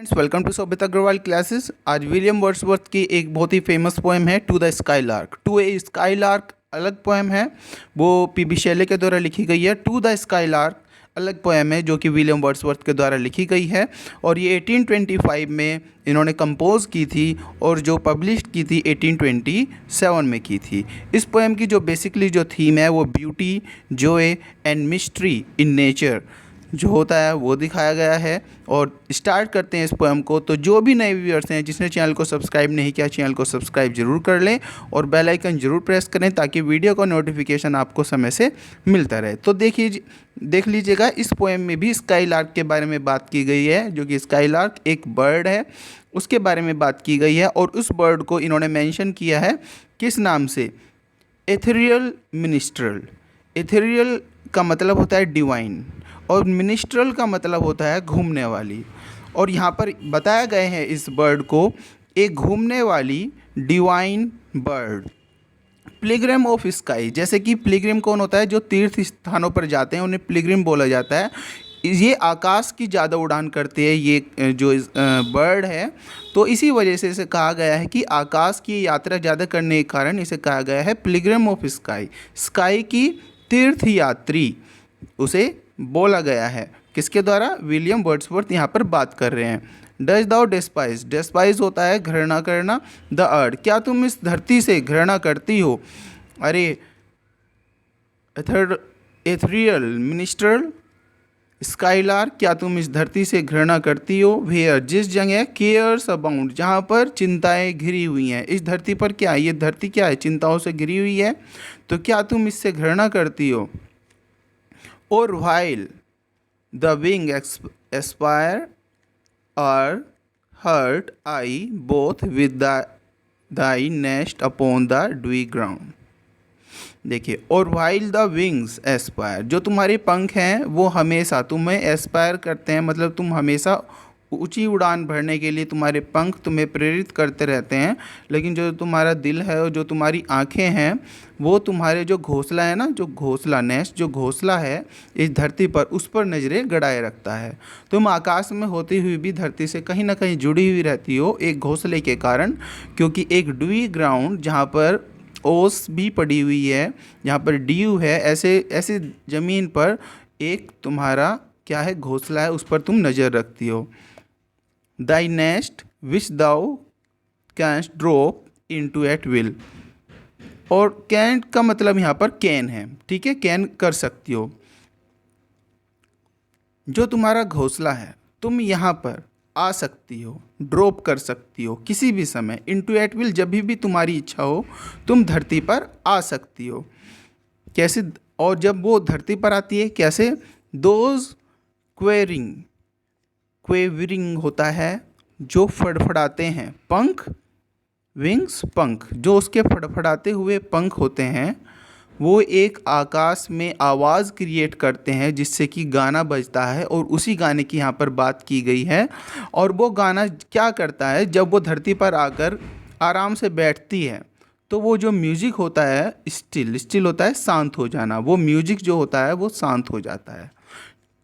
Friends, welcome to Sobit Agarwal classes. आज William Wordsworth की एक बहुत ही फेमस पोएम है to the skylark. To a skylark अलग पोएम है, वो पीबी शेले के द्वारा लिखी गई है। टू द स्काई लार्क अलग पोएम है जो कि विलियम वर्ड्सवर्थ के द्वारा लिखी गई है और ये 1825 में इन्होंने कंपोज की थी और जो पब्लिश की थी 1827 में की थी। इस पोएम की जो बेसिकली जो थीम है वो beauty, Joy and mystery in nature जो होता है वो दिखाया गया है। और स्टार्ट करते हैं इस पोएम को। तो जो भी नए व्यूअर्स हैं जिसने चैनल को सब्सक्राइब नहीं किया, चैनल को सब्सक्राइब जरूर कर लें और बेल आइकन जरूर प्रेस करें ताकि वीडियो का नोटिफिकेशन आपको समय से मिलता रहे। तो देख लीजिएगा, इस पोएम में भी स्काई लार्क के बारे में बात की गई है, जो कि स्काई लार्क एक बर्ड है, उसके बारे में बात की गई है। और उस बर्ड को इन्होंने मेंशन किया है किस नाम से? Ethereal minstrel. एथेरियल का मतलब होता है डिवाइन और मिनिस्ट्रल का मतलब होता है घूमने वाली। और यहाँ पर बताया गया है इस बर्ड को एक घूमने वाली divine bird. Pilgrim of sky, जैसे कि पिलग्रिम कौन होता है? जो तीर्थ स्थानों पर जाते हैं उन्हें पिलग्रिम बोला जाता है। ये आकाश की ज़्यादा उड़ान करते हैं ये जो बर्ड है, तो इसी वजह से इसे कहा गया है कि आकाश की यात्रा ज़्यादा करने के कारण इसे कहा गया है पिलग्रिम ऑफ स्काई। स्काई की तीर्थ यात्री उसे बोला गया है। किसके द्वारा? विलियम वर्ड्सवर्थ यहाँ पर बात कर रहे हैं। डज दाउ डेस्पाइज, डेस्पाइज होता है घृणा करना। द अर्थ, क्या तुम इस धरती से घृणा करती हो? अरे एथरियल मिनिस्ट्रल स्काईलार, क्या तुम इस धरती से घृणा करती हो? वेयर, जिस जगह केयर्स अबाउंड, जहाँ पर चिंताएं घिरी हुई हैं। इस धरती पर क्या है? ये धरती क्या है? चिंताओं से घिरी हुई है, तो क्या तुम इससे घृणा करती हो? और while the wing aspire are hurt I both with thy nest upon the dewy ground। देखिए, और while the wings aspire, जो तुम्हारे पंख हैं वो हमेशा तुम्हें एस्पायर करते हैं, मतलब तुम हमेशा ऊंची उड़ान भरने के लिए तुम्हारे पंख तुम्हें प्रेरित करते रहते हैं, लेकिन जो तुम्हारा दिल है और जो तुम्हारी आंखें हैं वो तुम्हारे जो घोंसला है ना, जो घोंसला नेस्ट, जो घोंसला है इस धरती पर, उस पर नज़रें गड़ाए रखता है। तुम आकाश में होती हुई भी धरती से कहीं ना कहीं जुड़ी हुई रहती हो एक घोंसले के कारण, क्योंकि एक ड्यूई ग्राउंड जहाँ पर ओस भी पड़ी हुई है, जहाँ पर ड्यू है, ऐसे ज़मीन पर एक तुम्हारा क्या है? घोंसला है, उस पर तुम नज़र रखती हो। Thy nest which thou canst drop into at will, और कैन का मतलब यहाँ पर कैन है, ठीक है, कैन कर सकती हो। जो तुम्हारा घोंसला है तुम यहाँ पर आ सकती हो, ड्रॉप कर सकती हो किसी भी समय। इनटू एट विल, जब भी तुम्हारी इच्छा हो तुम धरती पर आ सकती हो। कैसे? और जब वो धरती पर आती है कैसे? दोज क्वेरिंग, क्वेवरिंग होता है जो फड़फड़ाते हैं पंख, विंग्स पंख, जो उसके फड़फड़ाते हुए पंख होते हैं वो एक आकाश में आवाज़ क्रिएट करते हैं जिससे कि गाना बजता है। और उसी गाने की यहाँ पर बात की गई है। और वो गाना क्या करता है? जब वो धरती पर आकर आराम से बैठती है तो वो जो म्यूज़िक होता है स्टिल होता है शांत हो जाना, वो म्यूज़िक जो होता है वो शांत हो जाता है।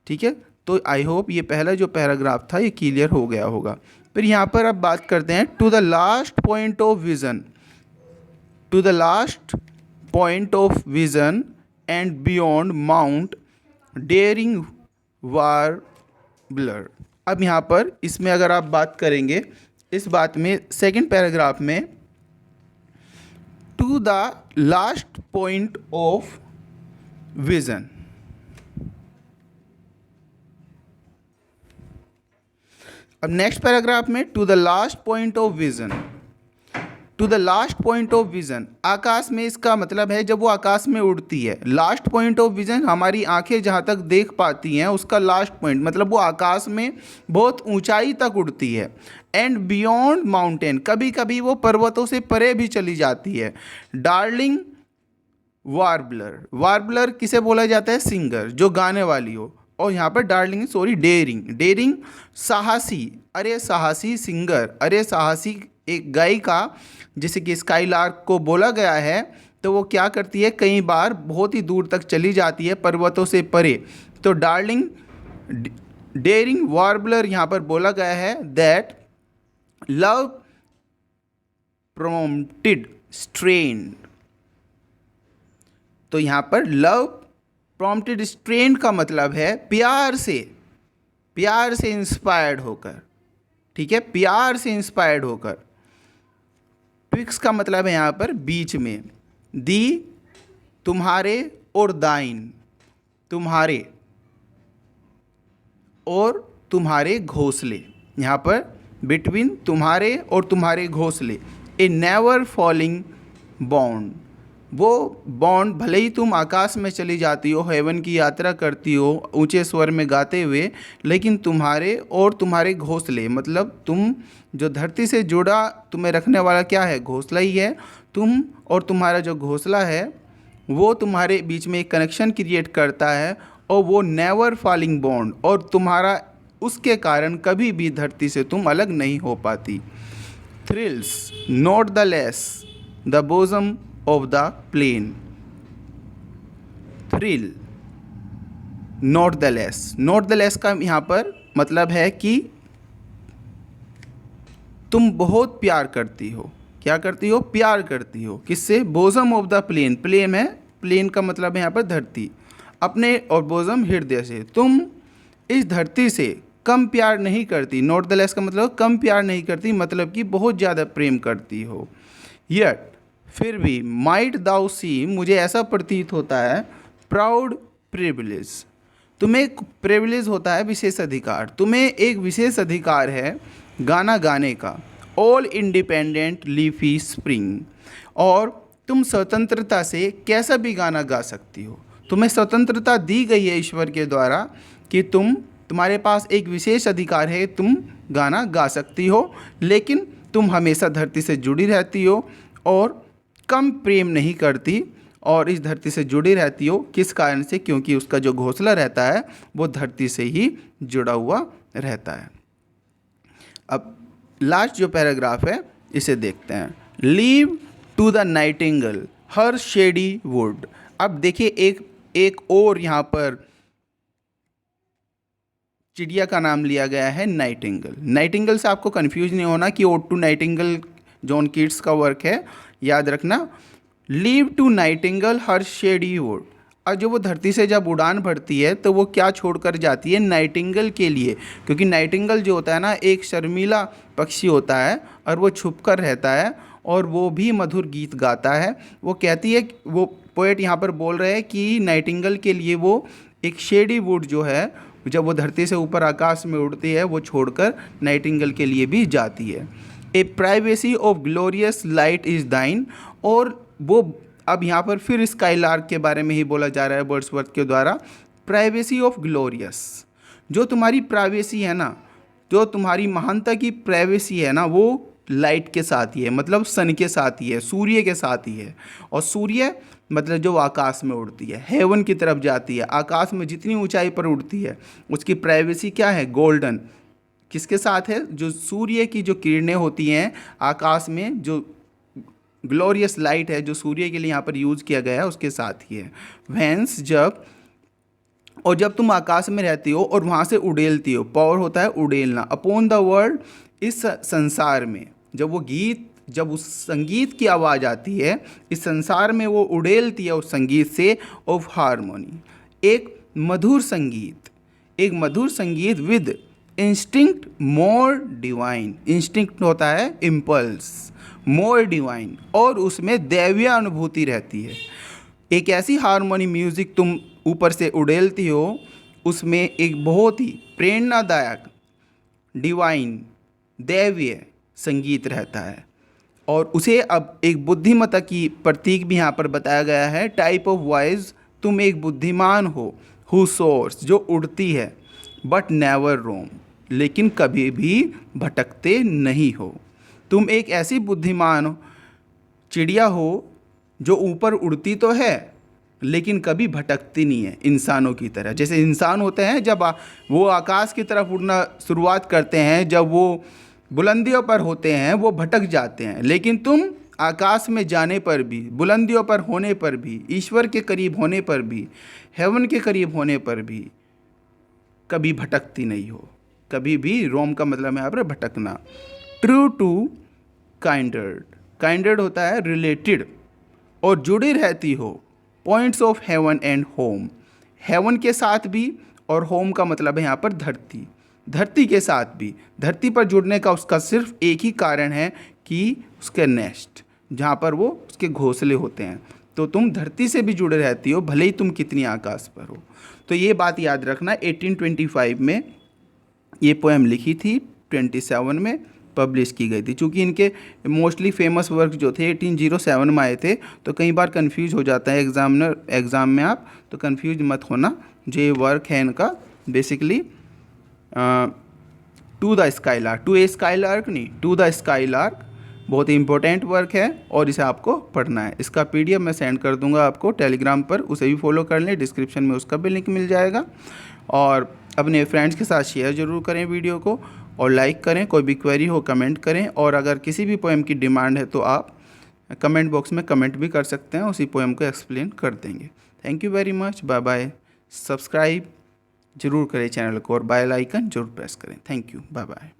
ठीक है, तो आई होप ये पहला जो पैराग्राफ था ये क्लियर हो गया होगा। फिर यहाँ पर अब बात करते हैं to the last point of vision. To the last point of vision and beyond mount daring warbler. अब यहाँ पर इसमें अगर आप बात करेंगे इस बात में सेकंड पैराग्राफ में, to the last point of vision. अब नेक्स्ट पैराग्राफ में to the last point of vision. To the last point of vision, आकाश में, इसका मतलब है जब वो आकाश में उड़ती है। लास्ट पॉइंट ऑफ विज़न, हमारी आंखें जहाँ तक देख पाती हैं उसका लास्ट पॉइंट, मतलब वो आकाश में बहुत ऊंचाई तक उड़ती है। एंड बियॉन्ड माउंटेन, कभी कभी वो पर्वतों से परे भी चली जाती है। डार्लिंग वार्बलर, वार्बलर किसे बोला जाता है? सिंगर, जो गाने वाली हो। और यहाँ पर डार्लिंग डेयरिंग, डेयरिंग साहसी, अरे साहसी सिंगर, अरे साहसी एक गायिका, जैसे कि स्काई लार्क को बोला गया है। तो वो क्या करती है? कई बार बहुत ही दूर तक चली जाती है पर्वतों से परे। तो डार्लिंग डेयरिंग वार्बलर यहाँ पर बोला गया है दैट लव प्रॉम्प्टेड स्ट्रेन। तो यहाँ पर लव प्रॉम्प्टेड स्ट्रेन का मतलब है प्यार से इंस्पायर्ड होकर, ठीक है, प्यार से इंस्पायर्ड होकर। ट्विक्स का मतलब है यहाँ पर बीच में, दी तुम्हारे और दाइन, तुम्हारे और तुम्हारे घोंसले, यहाँ पर बिटवीन तुम्हारे और तुम्हारे घोंसले, ए नेवर फॉलिंग बॉन्ड। वो बॉन्ड भले ही तुम आकाश में चली जाती हो, हेवन की यात्रा करती हो ऊंचे स्वर में गाते हुए, लेकिन तुम्हारे और तुम्हारे घोंसले मतलब तुम जो धरती से जुड़ा तुम्हें रखने वाला क्या है, घोंसला ही है। तुम और तुम्हारा जो घोंसला है वो तुम्हारे बीच में एक कनेक्शन क्रिएट करता है, और वो नेवर फॉलिंग बॉन्ड, और तुम्हारा उसके कारण कभी भी धरती से तुम अलग नहीं हो पाती। Thrills not the less the bosom of the plain. Thrill not the less, not the less का यहाँ पर मतलब है कि तुम बहुत प्यार करती हो। क्या करती हो? प्यार करती हो। किससे? Bosom of the plain, plain है, प्लेन का मतलब है यहाँ पर धरती, अपने और बोजम हृदय से। तुम इस धरती से कम प्यार नहीं करती। नॉट द लेस का मतलब कम प्यार नहीं करती, मतलब कि बहुत ज़्यादा प्रेम करती हो। यट फिर भी, माइट दाउ सी, मुझे ऐसा प्रतीत होता है, प्राउड प्रिविलेज, तुम्हें एक प्रिविलेज होता है, विशेष अधिकार, तुम्हें एक विशेष अधिकार है गाना गाने का। ऑल इंडिपेंडेंट लीफी स्प्रिंग, और तुम स्वतंत्रता से कैसा भी गाना गा सकती हो। तुम्हें स्वतंत्रता दी गई है ईश्वर के द्वारा कि तुम्हारे पास एक विशेष अधिकार है, तुम गाना गा सकती हो, लेकिन तुम हमेशा धरती से जुड़ी रहती हो और कम प्रेम नहीं करती, और इस धरती से जुड़ी रहती हो। किस कारण से? क्योंकि उसका जो घोंसला रहता है वो धरती से ही जुड़ा हुआ रहता है। अब लास्ट जो पैराग्राफ है इसे देखते हैं। Leave to the nightingale her shady wood. अब देखिए एक और यहाँ पर चिड़िया का नाम लिया गया है, नाइटिंगेल। नाइटिंगेल से आपको कंफ्यूज नहीं होना कि ode to nightingale John Keats का वर्क है, याद रखना। Leave to nightingale her shady wood. और जो वो धरती से जब उड़ान भरती है तो वो क्या छोड़कर जाती है? नाइटिंगेल के लिए, क्योंकि नाइटिंगेल जो होता है ना, एक शर्मीला पक्षी होता है और वो छुपकर रहता है और वो भी मधुर गीत गाता है। वो कहती है, वो पोएट यहाँ पर बोल रहे हैं कि नाइटिंगेल के लिए वो एक शेडी वुड जो है, जब वो धरती से ऊपर आकाश में उड़ती है, वो छोड़कर नाइटिंगेल के लिए भी जाती है। A privacy of glorious light is thine, और वो अब यहाँ पर फिर स्काईलार्क के बारे में ही बोला जा रहा है वर्ड्सवर्थ के द्वारा। प्राइवेसी ऑफ ग्लोरियस, जो तुम्हारी प्राइवेसी है ना, जो तुम्हारी महानता की प्राइवेसी है ना, वो लाइट के साथ ही है, मतलब सन के साथ ही है, सूर्य के साथ ही है। और सूर्य मतलब जो आकाश में उड़ती है, हेवन की तरफ जाती है, आकाश में जितनी ऊंचाई पर उड़ती है, उसकी प्राइवेसी क्या है? गोल्डन। किसके साथ है? जो सूर्य की जो किरणें होती हैं आकाश में, जो ग्लोरियस लाइट है जो सूर्य के लिए यहाँ पर यूज़ किया गया है, उसके साथ ही है। वेंस जब तुम आकाश में रहती हो और वहाँ से उड़ेलती हो, पावर होता है उड़ेलना, अपॉन द वर्ल्ड, इस संसार में, जब उस संगीत की आवाज़ आती है, इस संसार में वो उड़ेलती है उस संगीत से, ऑफ हारमोनी, एक मधुर संगीत with instinct more divine. Instinct होता है इम्पल्स, मोर डिवाइन, और उसमें दैवीय अनुभूति रहती है। एक ऐसी हारमोनी म्यूज़िक तुम ऊपर से उड़ेलती हो, उसमें एक बहुत ही प्रेरणादायक डिवाइन दैवीय संगीत रहता है, और उसे अब एक बुद्धिमत्ता की प्रतीक भी यहाँ पर बताया गया है। टाइप ऑफ वॉइस, तुम एक बुद्धिमान हो, हु सोर्स, जो उड़ती है, बट नेवर रोम, लेकिन कभी भी भटकते नहीं हो। तुम एक ऐसी बुद्धिमान चिड़िया हो जो ऊपर उड़ती तो है लेकिन कभी भटकती नहीं है, इंसानों की तरह। जैसे इंसान होते हैं, जब वो आकाश की तरफ उड़ना शुरुआत करते हैं, जब वो बुलंदियों पर होते हैं, वो भटक जाते हैं, लेकिन तुम आकाश में जाने पर भी, बुलंदियों पर होने पर भी, ईश्वर के करीब होने पर भी, हेवन के करीब होने पर भी, कभी भटकती नहीं हो। कभी भी, रोम का मतलब है यहाँ पर भटकना। ट्रू टू काइंडर्ड, काइंडर्ड होता है रिलेटेड और जुड़ी रहती हो। Points of heaven and home, heaven के साथ भी और होम का मतलब है यहाँ पर धरती, धरती के साथ भी। धरती पर जुड़ने का उसका सिर्फ एक ही कारण है कि उसके नेस्ट, जहाँ पर वो उसके घोंसले होते हैं। तो तुम धरती से भी जुड़े रहती हो भले ही तुम कितनी आकाश पर हो। तो ये बात याद रखना। 1825 में ये पोएम लिखी थी, 27 में पब्लिश की गई थी। चूँकि इनके मोस्टली फेमस वर्क जो थे 1807 में आए थे, तो कई बार कंफ्यूज हो जाता है एग्ज़ाम में आप, तो कंफ्यूज मत होना। जो ये वर्क है इनका basically to the skylark, to a skylark नहीं, टू द स्काई लार्क, बहुत ही इंपॉर्टेंट वर्क है और इसे आपको पढ़ना है। इसका PDF मैं सेंड कर दूंगा आपको टेलीग्राम पर, उसे भी फॉलो कर लें, डिस्क्रिप्शन में उसका भी लिंक मिल जाएगा। और अपने फ्रेंड्स के साथ शेयर ज़रूर करें वीडियो को और लाइक करें। कोई भी क्वेरी हो कमेंट करें, और अगर किसी भी पोएम की डिमांड है तो आप कमेंट बॉक्स में कमेंट भी कर सकते हैं, उसी पोएम को एक्सप्लेन कर देंगे। Thank you very much, bye bye. Subscribe जरूर करें चैनल को और बेल आइकन जरूर प्रेस करें। Thank you, bye bye.